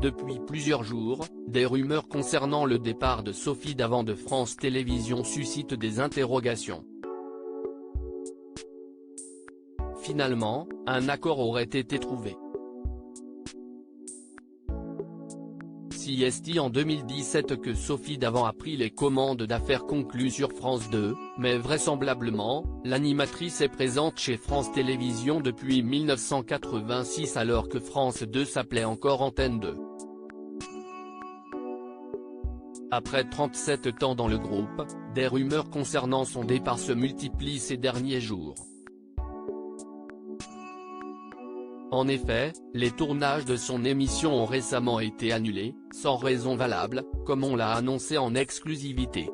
Depuis plusieurs jours, des rumeurs concernant le départ de Sophie Davant de France Télévisions suscitent des interrogations. Finalement, un accord aurait été trouvé. Si est en 2017 que Sophie Davant a pris les commandes d'Affaires conclues sur France 2, mais vraisemblablement, l'animatrice est présente chez France Télévisions depuis 1986 alors que France 2 s'appelait encore Antenne 2. Après 37 ans dans le groupe, des rumeurs concernant son départ se multiplient ces derniers jours. En effet, les tournages de son émission ont récemment été annulés, sans raison valable, comme on l'a annoncé en exclusivité.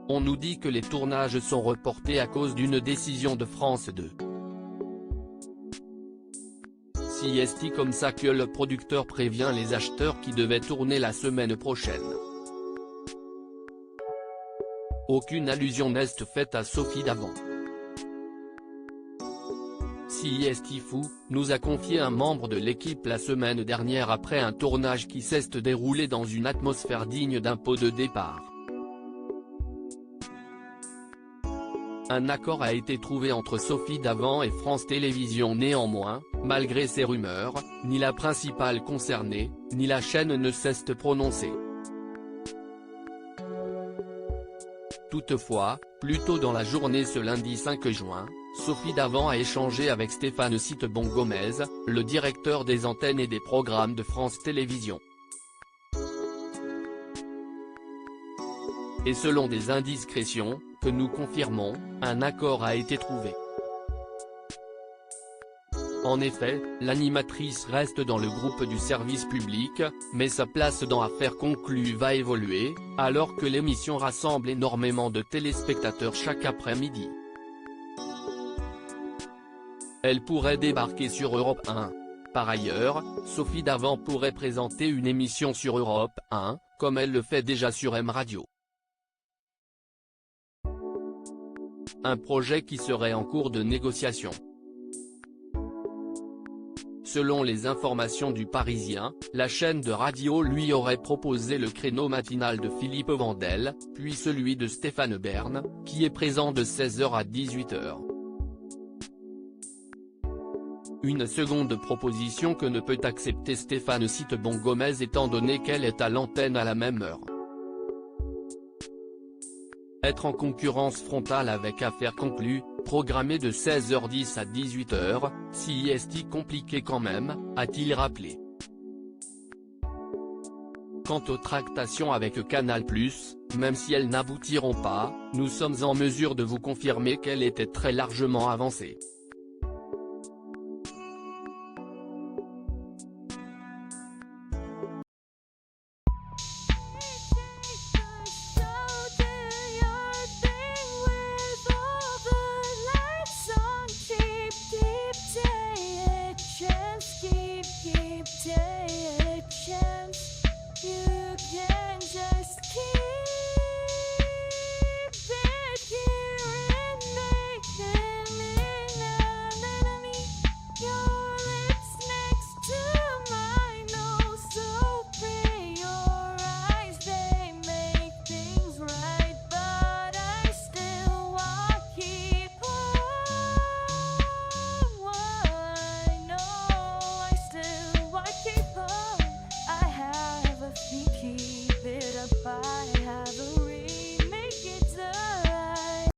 On nous dit que les tournages sont reportés à cause d'une décision de France 2. Si est comme ça que le producteur prévient les acheteurs qui devaient tourner la semaine prochaine. Aucune allusion n'est faite à Sophie Davant. Si est fou, nous a confié un membre de l'équipe la semaine dernière après un tournage qui s'est déroulé dans une atmosphère digne d'un pot de départ. Un accord a été trouvé entre Sophie Davant et France Télévisions. Néanmoins, malgré ces rumeurs, ni la principale concernée, ni la chaîne ne cessent de prononcer. Toutefois, plus tôt dans la journée ce lundi 5 juin, Sophie Davant a échangé avec Stéphane Sitebon-Gomez, le directeur des antennes et des programmes de France Télévisions. Et selon des indiscrétions, que nous confirmons, un accord a été trouvé. En effet, l'animatrice reste dans le groupe du service public, mais sa place dans Affaires conclues va évoluer, alors que l'émission rassemble énormément de téléspectateurs chaque après-midi. Elle pourrait débarquer sur Europe 1. Par ailleurs, Sophie Davant pourrait présenter une émission sur Europe 1, comme elle le fait déjà sur M Radio. Un projet qui serait en cours de négociation. Selon les informations du Parisien, la chaîne de radio lui aurait proposé le créneau matinal de Philippe Vandel, puis celui de Stéphane Bern, qui est présent de 16h à 18h. Une seconde proposition que ne peut accepter Stéphane Sitebon-Gomez étant donné qu'elle est à l'antenne à la même heure. Être en concurrence frontale avec Affaires conclues, programmée de 16h10 à 18h, si est compliqué quand même, a-t-il rappelé. Quant aux tractations avec Canal+, même si elles n'aboutiront pas, nous sommes en mesure de vous confirmer qu'elles étaient très largement avancées.